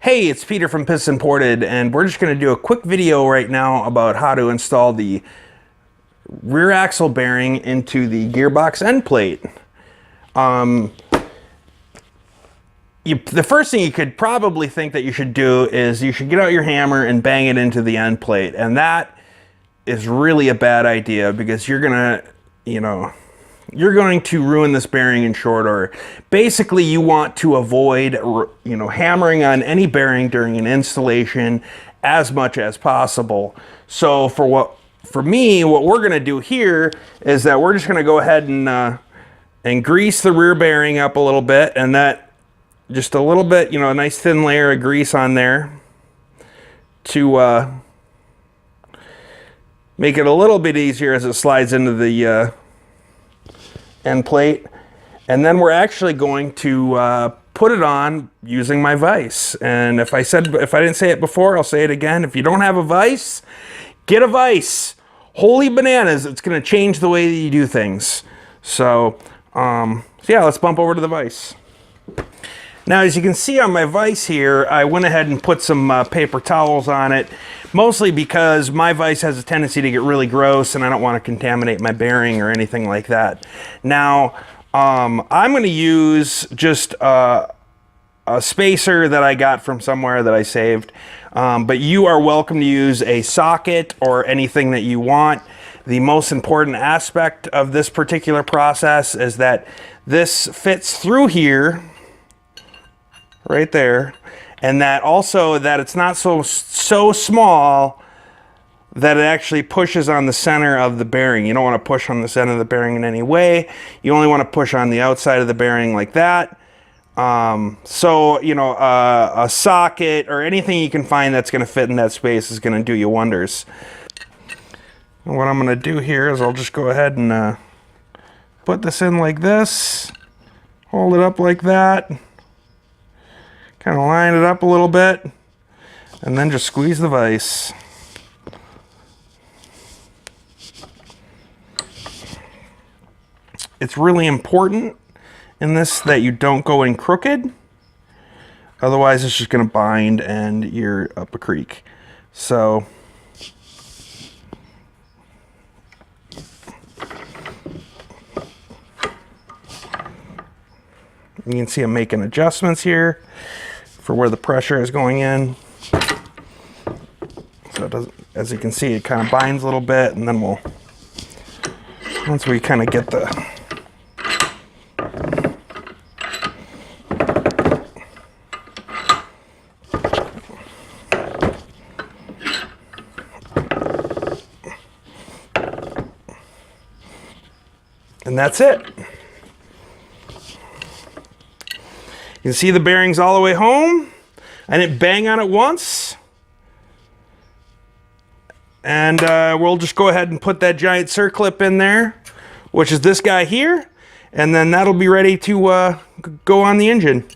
Hey, it's Peter from Piston Ported, and we're just going to do a quick video right now about how to install the rear axle bearing into the gearbox end plate. The first thing you could probably think that you should do is you should get out your hammer and bang it into the end plate, and that is really a bad idea because you're going to ruin this bearing in short order. Basically, you want to avoid, hammering on any bearing during an installation as much as possible. So for me, what we're going to do here is that we're just going to go ahead and grease the rear bearing up a little bit, and that just a little bit, a nice thin layer of grease on there to make it a little bit easier as it slides into the end plate. And then we're actually going to put it on using my vise. And if I didn't say it before, I'll say it again. If you don't have a vise, get a vise. Holy bananas, it's going to change the way that you do things. So yeah, let's bump over to the vise. Now, as you can see on my vise here, I went ahead and put some paper towels on it, mostly because my vise has a tendency to get really gross and I don't want to contaminate my bearing or anything like that. Now, I'm going to use just a spacer that I got from somewhere that I saved, but you are welcome to use a socket or anything that you want. The most important aspect of this particular process is that this fits through here, right there, and that also that it's not so small that it actually pushes on the center of the bearing. You don't want to push on the center of the bearing in any way. You only want to push on the outside of the bearing like that. So a socket or anything you can find that's going to fit in that space is going to do you wonders. And what I'm going to do here is I'll just go ahead and put this in like this, hold it up like that, kind of line it up a little bit, and then just squeeze the vise. It's really important in this that you don't go in crooked, otherwise it's just going to bind and you're up a creek. So you can see I'm making adjustments here for where the pressure is going in. So it doesn't, as you can see, it kind of binds a little bit, and then once we kind of get and that's it. You can see the bearings all the way home. I didn't bang on it once. And we'll just go ahead and put that giant circlip in there, which is this guy here. And then that'll be ready to go on the engine.